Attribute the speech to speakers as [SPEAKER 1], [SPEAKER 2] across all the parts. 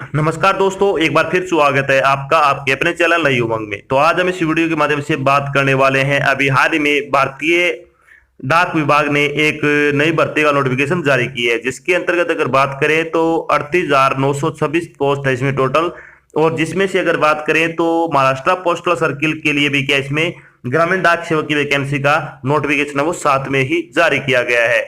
[SPEAKER 1] नमस्कार दोस्तों, एक बार फिर स्वागत है आपका आपके अपने चैनल नई उमंग में। तो आज हम इस वीडियो के माध्यम से बात करने वाले हैं अभी हाल ही में भारतीय डाक विभाग ने एक नई भर्ती का नोटिफिकेशन जारी की है, जिसके अंतर्गत अगर बात करें तो 38,926 पोस्ट है इसमें टोटल। और जिसमें से अगर बात करें तो महाराष्ट्र पोस्टल सर्किल के लिए भी क्या इसमें ग्रामीण डाक सेवक की वैकेंसी का नोटिफिकेशन है वो साथ में ही जारी किया गया है।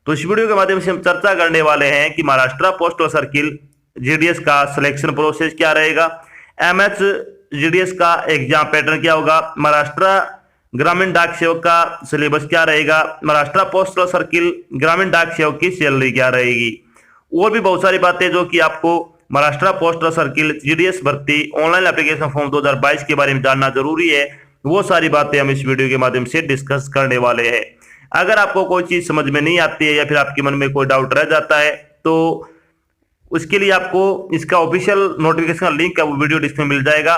[SPEAKER 1] तो इस वीडियो के माध्यम से हम चर्चा करने वाले हैं कि महाराष्ट्र पोस्टल सर्किल जीडीएस का सिलेक्शन प्रोसेस क्या रहेगा, एमएच जीडीएस का एग्जाम पैटर्न क्या होगा, महाराष्ट्र ग्रामीण डाक सेवक का सिलेबस क्या रहेगा, महाराष्ट्र पोस्टल सर्किल ग्रामीण डाक सेवक की सैलरी क्या रहेगी, और भी बहुत सारी बातें जो कि आपको महाराष्ट्र पोस्टल सर्किल जीडीएस भर्ती ऑनलाइन एप्लीकेशन फॉर्म 2022 के बारे में जानना जरूरी है। वो सारी बातें हम इस वीडियो के माध्यम से डिस्कस करने वाले हैं। अगर आपको कोई चीज समझ में नहीं आती है या फिर आपके मन में कोई डाउट रह जाता है तो उसके लिए आपको इसका ऑफिशियल नोटिफिकेशन का लिंक का वीडियो डिस्क्रिप्शन में मिल जाएगा,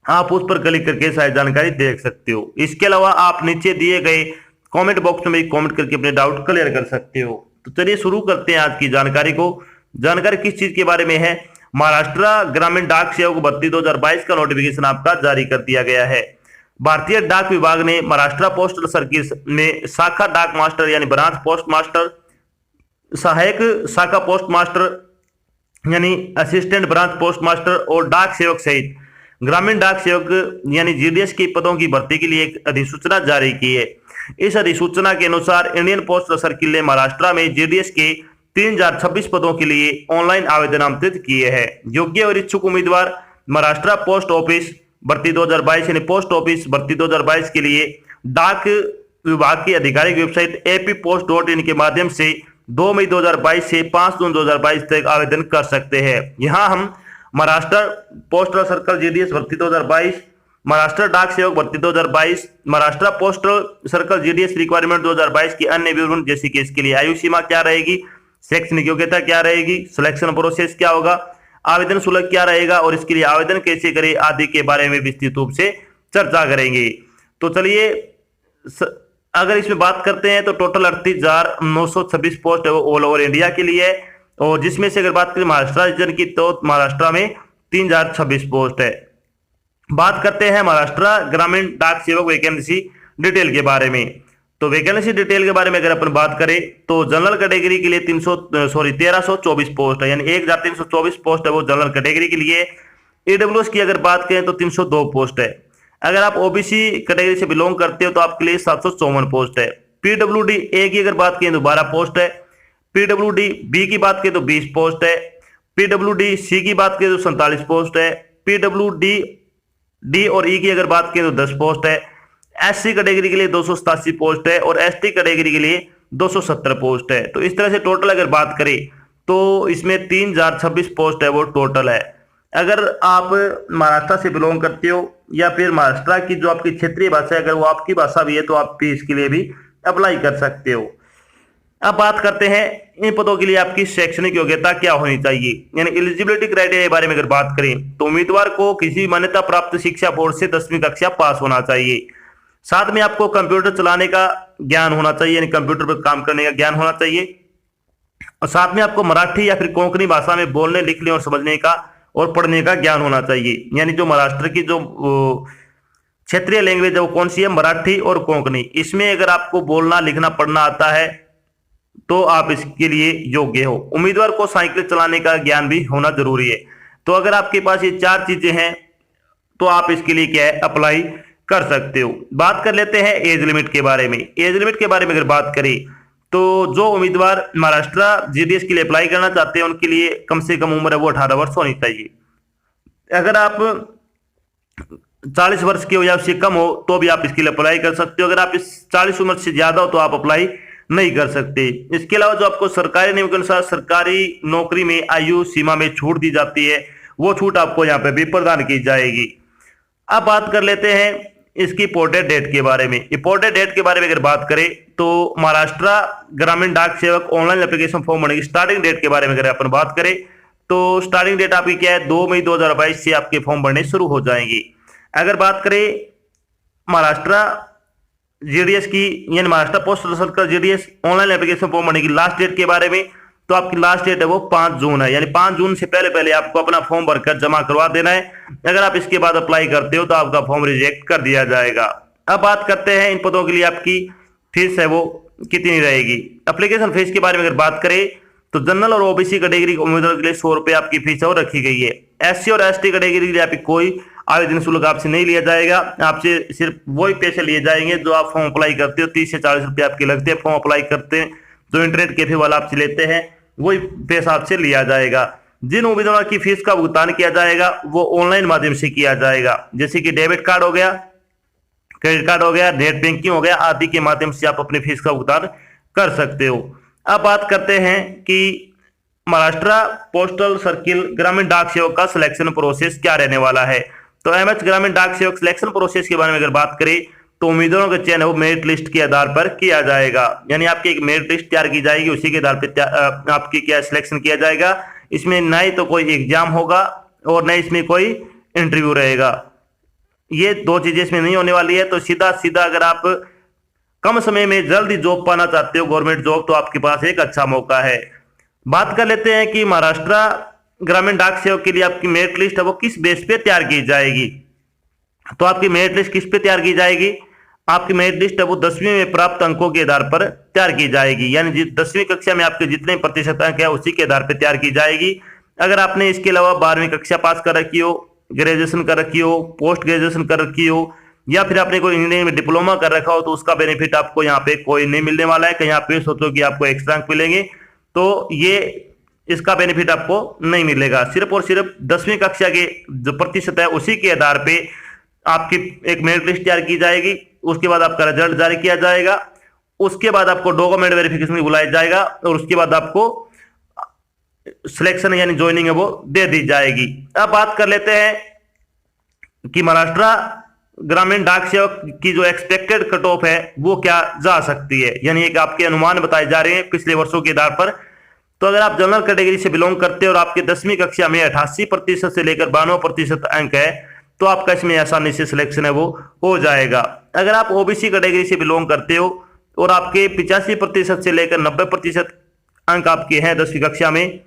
[SPEAKER 1] आप उस पर क्लिक करके सारी जानकारी देख सकते हो। इसके अलावा आप नीचे दिए गए कमेंट बॉक्स में कमेंट करके अपने डाउट क्लियर कर सकते हो। तो चलिए शुरू करते हैं आज की जानकारी को। जानकारी किस चीज के बारे में है? महाराष्ट्र ग्रामीण डाक सेवक भर्ती 2022 का नोटिफिकेशन आपका जारी कर दिया गया है। भारतीय डाक विभाग ने महाराष्ट्र पोस्टल सर्किल में शाखा डाक मास्टर यानी ब्रांच पोस्ट मास्टर, सहायक शाखा पोस्ट मास्टर यानी असिस्टेंट ब्रांच पोस्ट मास्टर और डाक सेवक सहित ग्रामीण डाक सेवक यानी जीडीएस के पदों की भर्ती के लिए एक अधिसूचना जारी की है। इस अधिसूचना के अनुसार इंडियन पोस्टल सर्किल ने महाराष्ट्र में जीडीएस के 3,026 पदों के लिए ऑनलाइन आवेदन आमंत्रित किए हैं। योग्य और इच्छुक उम्मीदवार महाराष्ट्र पोस्ट ऑफिस भर्ती 2022 यानी पोस्ट ऑफिस भर्ती 2022 के लिए डाक विभाग की आधिकारिक वेबसाइट appost.in के माध्यम से 2 मई 2022 से 5 जून 2022 तक आवेदन कर सकते हैं। यहाँ हम महाराष्ट्र पोस्टल सर्कल जीडीएस भर्ती 2022, महाराष्ट्र डाक सेवक भर्ती 2022, Maharashtra postal circle GDS requirement 2022 की अन्य विवरण जैसे कि इसके लिए आयु सीमा क्या रहेगी, शैक्षणिक योग्यता क्या रहेगी, सिलेक्शन प्रोसेस क्या होगा, आवेदन शुल्क क्या रहेगा और इसके लिए आवेदन कैसे करें आदि के बारे में विस्तृत रूप से चर्चा करेंगे। तो चलिए अगर इसमें बात करते हैं तो टोटल 38,926 पोस्ट है वो ऑल ओवर इंडिया के लिए है, और जिसमें से अगर बात करें महाराष्ट्र रीजन की तो महाराष्ट्र में 3,026 पोस्ट है। बात करते हैं महाराष्ट्र ग्रामीण डाक सेवक वैकेंसी डिटेल के बारे में। तो वैकेंसी डिटेल के बारे में अगर अपन बात करें तो जनरल कैटेगरी के लिए 1324 पोस्ट है, यानी 1,324 पोस्ट है वो जनरल कैटेगरी के लिए। ईडब्ल्यूएस की अगर बात करें तो 302 पोस्ट है। अगर आप ओबीसी कैटेगरी से बिलोंग करते हो तो आपके लिए 754 पोस्ट है। पीडब्ल्यूडी ए की अगर बात करें तो 12 पोस्ट है। पीडब्ल्यूडी बी की बात करें तो 20 पोस्ट है। पीडब्ल्यूडी सी की बात करें तो 47 पोस्ट है। पीडब्ल्यूडी डी और ई की अगर बात करें तो 10 पोस्ट है। एससी कैटेगरी के लिए 287 पोस्ट है और एसटी कैटेगरी के लिए 270 पोस्ट है। तो इस तरह से टोटल अगर बात करें तो इसमें 3,026 पोस्ट है वो टोटल है। अगर आप महाराष्ट्र से बिलोंग करते हो या फिर महाराष्ट्र की जो आपकी क्षेत्रीय भाषा है अगर वो आपकी भाषा भी है तो आप भी इसके लिए भी अप्लाई कर सकते हो। अब बात करते हैं इन पदों के लिए आपकी शैक्षणिक योग्यता क्या होनी चाहिए, यानी एलिजिबिलिटी क्राइटेरिया के बारे में अगर बात करें तो उम्मीदवार को किसी मान्यता प्राप्त शिक्षा बोर्ड से 10वीं कक्षा पास होना चाहिए। साथ में आपको कंप्यूटर चलाने का ज्ञान होना चाहिए, यानी कंप्यूटर पर काम करने का ज्ञान होना चाहिए। और साथ में आपको मराठी या फिर कोंकणी भाषा में बोलने लिखने और समझने का और पढ़ने का ज्ञान होना चाहिए। यानी जो महाराष्ट्र की जो क्षेत्रीय लैंग्वेज है वो कौन सी है, मराठी और कोंकणी। इसमें अगर आपको बोलना लिखना पढ़ना आता है तो आप इसके लिए योग्य हो। उम्मीदवार को साइकिल चलाने का ज्ञान भी होना जरूरी है। तो अगर आपके पास ये 4 चीजें हैं तो आप इसके लिए क्या है अप्लाई कर सकते हो। बात कर लेते हैं एज लिमिट के बारे में। एज लिमिट के बारे में अगर बात करें तो जो उम्मीदवार महाराष्ट्र जीडीएस के लिए अप्लाई करना चाहते हैं उनके लिए कम से कम उम्र है वो 18 वर्ष होनी चाहिए। अगर आप 40 वर्ष के हो या उससे कम हो तो भी आप इसके लिए अप्लाई कर सकते हो। अगर आप इस 40 उम्र से ज्यादा हो तो आप अप्लाई नहीं कर सकते। इसके अलावा जो आपको सरकारी नियम के अनुसार सरकारी नौकरी में आयु सीमा में छूट दी जाती है वो छूट आपको यहाँ पे भी प्रदान की जाएगी। अब बात कर लेते हैं इसकी इम्पोर्टेंट डेट के बारे में। इम्पोर्टेंट डेट के बारे में अगर बात करें तो महाराष्ट्र ग्रामीण डाक सेवक ऑनलाइन एप्लीकेशन फॉर्म भरने की स्टार्टिंग डेट के बारे में अगर अपन बात करें तो स्टार्टिंग डेट आपकी क्या है 2 मई 2022 से आपके फॉर्म भरने शुरू हो जाएंगे। अगर बात करें महाराष्ट्र जीडीएस की यानी Maharashtra postal circle GDS online application form भरने की लास्ट डेट के बारे में तो आपकी लास्ट डेट है वो 5 जून है, यानी 5 जून से पहले पहले आपको अपना फॉर्म भरकर जमा करवा देना है। अगर आप इसके बाद अप्लाई करते हो तो आपका फॉर्म रिजेक्ट कर दिया जाएगा। अब बात करते हैं इन पदों के लिए आपकी फीस है वो कितनी रहेगी। एप्लीकेशन फीस के बारे में अगर बात करें तो जनरल और ओबीसी कैटेगरी के उम्मीदवारों के लिए 100 रुपए आपकी फीस है वो रखी गई है। एससी और एसटी कैटेगरी के लिए आपकी कोई आवेदन शुल्क आपसे नहीं लिया जाएगा, आपसे सिर्फ वही पैसे लिए जाएंगे जो आप फॉर्म अप्लाई करते हो। 30 से 40 रुपए आपके लगते हैं फॉर्म अप्लाई करते हैं, जो इंटरनेट कैफे वाला आपसे लेते हैं वही पैसा आपसे लिया जाएगा। जिन उम्मीदवारों की फीस का भुगतान किया जाएगा वो ऑनलाइन माध्यम से किया जाएगा, जैसे कि डेबिट कार्ड हो गया, क्रेडिट कार्ड हो गया, नेट बैंकिंग हो गया आदि के माध्यम से आप अपनी फीस का भुगतान कर सकते हो। अब बात करते हैं कि महाराष्ट्र पोस्टल सर्किल ग्रामीण डाक सेवक का सिलेक्शन प्रोसेस क्या रहने वाला है। तो एमएच ग्रामीण डाक सेवक सिलेक्शन प्रोसेस के बारे में अगर बात करें तो उम्मीदवारों का चयन है वो मेरिट लिस्ट के आधार पर किया जाएगा, यानी आपकी एक मेरिट लिस्ट तैयार की जाएगी, उसी के आधार पर आपकी क्या सिलेक्शन किया जाएगा। इसमें ना ही तो कोई एग्जाम होगा और न इसमें कोई इंटरव्यू रहेगा, ये दो चीजें इसमें नहीं होने वाली है। तो सीधा सीधा अगर आप कम समय में जल्दी जॉब पाना चाहते हो गवर्नमेंट जॉब, तो आपके पास एक अच्छा मौका है। बात कर लेते हैं कि महाराष्ट्र ग्रामीण डाक सेवक के लिए आपकी मेरिट लिस्ट है वो किस बेस पे तैयार की जाएगी। तो आपकी मेरिट लिस्ट किस पे तैयार की जाएगी, आपकी मेरिट लिस्ट है वो 10वीं में प्राप्त अंकों के आधार पर तैयार की जाएगी, यानी 10वीं कक्षा में आपके जितने प्रतिशत अंक है उसी के आधार पर तैयार की जाएगी। अगर आपने इसके अलावा 12वीं कक्षा पास कर रखी हो, ग्रेजुएशन कर रखी हो, पोस्ट ग्रेजुएशन कर रखी हो, या फिर आपने कोई इंजीनियरिंग में डिप्लोमा कर रखा हो, तो उसका बेनिफिट आपको यहाँ पे कोई नहीं मिलने वाला है। कहीं आप ये सोचो कि आपको एक्स्ट्रा अंक मिलेंगे, तो ये इसका बेनिफिट आपको नहीं मिलेगा। सिर्फ और सिर्फ 10वीं कक्षा के जो प्रतिशत है उसी के आधार पे आपकी एक मेरिट लिस्ट तैयार की जाएगी। उसके बाद आपका रिजल्ट जारी किया जाएगा, उसके बाद आपको डॉक्यूमेंट वेरिफिकेशन में बुलाया जाएगा और उसके बाद आपको सिलेक्शन यानी ज्वाइनिंग है वो दे दी जाएगी। अब बात कर लेते हैं कि महाराष्ट्र ग्रामीण डाक सेवक की जो एक्सपेक्टेड कट ऑफ है वो क्या जा सकती है, यानी एक आपके अनुमान बताए जा रहे हैं पिछले वर्षों के आधार पर। तो अगर आप जनरल कैटेगरी से बिलोंग करते हैं और आपके 10वीं कक्षा में 88% से लेकर 92% अंक है, तो आपका इसमें आसानी से सिलेक्शन है वो हो जाएगा। अगर आप ओबीसी कैटेगरी से बिलोंग करते हो और आपके 85% से लेकर 90% अंक आपके हैं 10वीं कक्षा में,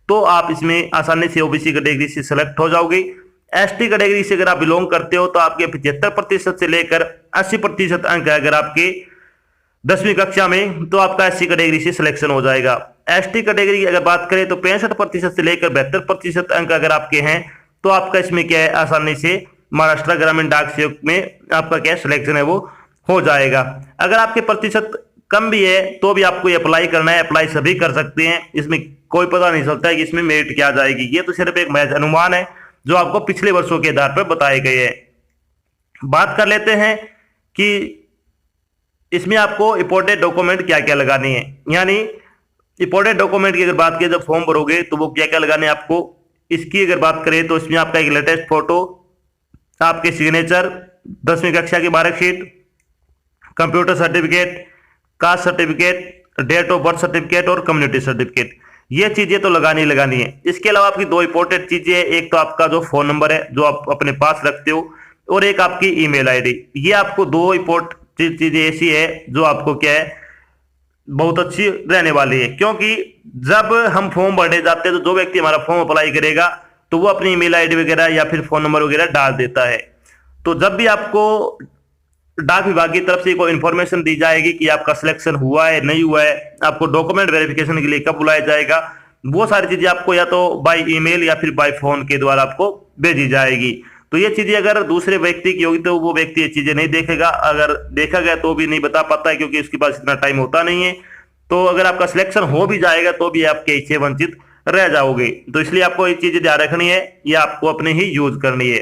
[SPEAKER 1] तो आप इसमें आसानी से ओबीसी कैटेगरी से सिलेक्ट हो जाओगे। एसटी कैटेगरी से अगर आप बिलोंग करते हो तो आपके 75% से लेकर 80% अंक है अगर आपके 10वीं कक्षा में, तो आपका एससी कैटेगरी से सिलेक्शन हो जाएगा। एसटी कैटेगरी की अगर बात करें तो 65% से लेकर 72% अंक अगर आपके हैं, तो आपका इसमें क्या है आसानी से महाराष्ट्र ग्रामीण डाक सेवक में आपका क्या सिलेक्शन है वो हो जाएगा। अगर आपके प्रतिशत कम भी है तो भी आपको अप्लाई करना है, अप्लाई सभी कर सकते हैं, इसमें कोई पता नहीं चलता है कि इसमें मेरिट क्या जाएगी। ये तो सिर्फ एक महज अनुमान है जो आपको पिछले वर्षों के आधार पर बताए गए हैं। बात कर लेते हैं कि इसमें आपको इंपॉर्टेंट डॉक्यूमेंट क्या क्या लगाने हैं, यानी इंपॉर्टेंट डॉक्यूमेंट की अगर बात करें जब फॉर्म भरोगे तो वो क्या क्या लगाने हैं आपको, इसकी अगर बात करें तो इसमें आपका एक लेटेस्ट फोटो, आपके सिग्नेचर, 10वीं कक्षा की marksheet, computer certificate, caste certificate, date of birth certificate और कम्युनिटी सर्टिफिकेट, ये चीजें तो लगानी लगानी है। इसके अलावा आपकी दो इंपॉर्टेंट चीजें हैं, एक तो आपका जो फोन नंबर है जो आप अपने पास रखते हो, और एक आपकी ईमेल आईडी। ये आपको दो इंपॉर्टेंट चीजें ऐसी है जो आपको क्या है बहुत अच्छी रहने वाली है, क्योंकि जब हम फॉर्म भरने जाते हैं तो जो व्यक्ति हमारा फॉर्म अप्लाई करेगा तो वो अपनी ईमेल आईडी वगैरह या फिर फोन नंबर वगैरह डाल देता है। तो जब भी आपको डाक विभाग की तरफ से कोई इंफॉर्मेशन दी जाएगी कि आपका सिलेक्शन हुआ है नहीं हुआ है, आपको डॉक्यूमेंट वेरिफिकेशन के लिए कब बुलाया जाएगा, वो सारी चीजें आपको या तो बाय ईमेल या फिर बाय फोन के द्वारा आपको भेजी जाएगी। तो ये चीजें अगर दूसरे व्यक्ति की होगी तो वो व्यक्ति ये चीजें नहीं देखेगा, अगर देखा गया तो भी नहीं बता पाता है क्योंकि उसके पास इतना टाइम होता नहीं है। तो अगर आपका सिलेक्शन हो भी जाएगा तो भी आपके इससे वंचित रह जाओगे। तो इसलिए आपको ये चीजें ध्यान रखनी है, ये आपको अपने ही यूज करनी है।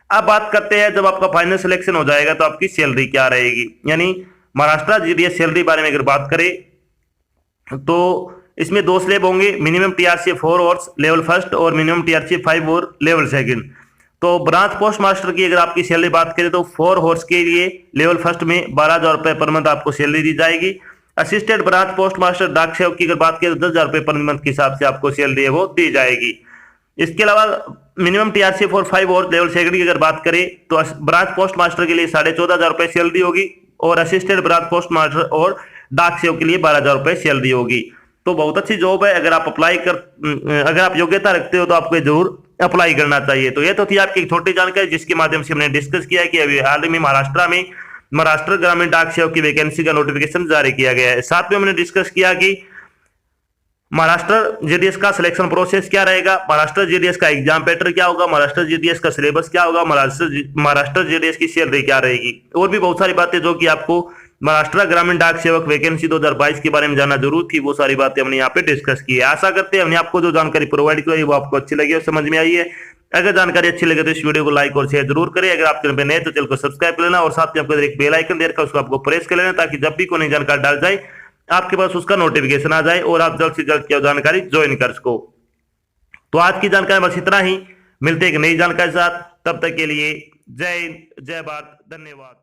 [SPEAKER 1] अब बात करते हैं जब आपका फाइनल सिलेक्शन हो जाएगा तो आपकी सैलरी क्या रहेगी, यानी महाराष्ट्र जीडीएस सैलरी बारे में अगर बात करें तो इसमें दो स्लैब होंगे, minimum TRC 4 hours level first और मिनिमम टीआरसी 5 और लेवल सेकंड। तो ब्रांच पोस्ट मास्टर की अगर आपकी सैलरी बात करें तो 4 हॉर्स के लिए लेवल फर्स्ट में 12,000 रुपए पर मंथ आपको सैलरी दी जाएगी। असिस्टेंट ब्रांच पोस्ट मास्टर डाक सेवक की अगर बात करें तो 10,000 रुपए पर मंथ के हिसाब से आपको सैलरी है वो दी जाएगी। इसके अलावा मिनिमम टीआरसी 4 5 और लेवल सेकंड की अगर बात करें तो ब्रांच पोस्ट मास्टर के लिए 14,500 रुपए सैलरी होगी और असिस्टेंट ब्रांच पोस्ट मास्टर और डाक सेवक के लिए 12,000 रुपए सैलरी होगी। तो बहुत अच्छी जॉब है। अगर आप योग्यता रखते हो तो आपको जरूर अप्लाई करना चाहिए। तो ये तो थी आपकी एक छोटी जानकारी जिसके माध्यम से हमने डिस्कस किया कि अभी हाल ही में महाराष्ट्र ग्रामीण डाक सेवक की वैकेंसी का नोटिफिकेशन जारी किया गया है। साथ में हमने डिस्कस किया कि महाराष्ट्र जीडीएस का सिलेक्शन प्रोसेस क्या रहेगा, महाराष्ट्र जीडीएस का एग्जाम पैटर्न क्या होगा, महाराष्ट्र जीडीएस का सिलेबस क्या होगा, महाराष्ट्र जीडीएस की सैलरी क्या रहेगी, और भी बहुत सारी बातें जो कि आपको महाराष्ट्र ग्रामीण डाक सेवक वैकेंसी 2022 के बारे में जानना जरूर थी, वो सारी बातें हमने यहाँ पे डिस्कस की है। आशा करते हैं हमने आपको जो जानकारी प्रोवाइड की वो आपको अच्छी लगी और समझ में आई है। अगर जानकारी अच्छी लगे तो इस वीडियो को लाइक और शेयर जरूर करें। अगर आप चैनल पर नए तो चैनल को सब्सक्राइब कर लेना और साथ में आपको एक बेल आइकन दे रखा है उसको आपको प्रेस कर लेना ताकि जब भी कोई नई जानकारी डाल जाए आपके पास उसका नोटिफिकेशन आ जाए और आप जल्द से जल्द क्या जानकारी ज्वाइन कर सको। तो आज की जानकारी बस इतना ही, मिलते एक नई जानकारी के साथ, तब तक के लिए जय हिंद, जय भारत, धन्यवाद।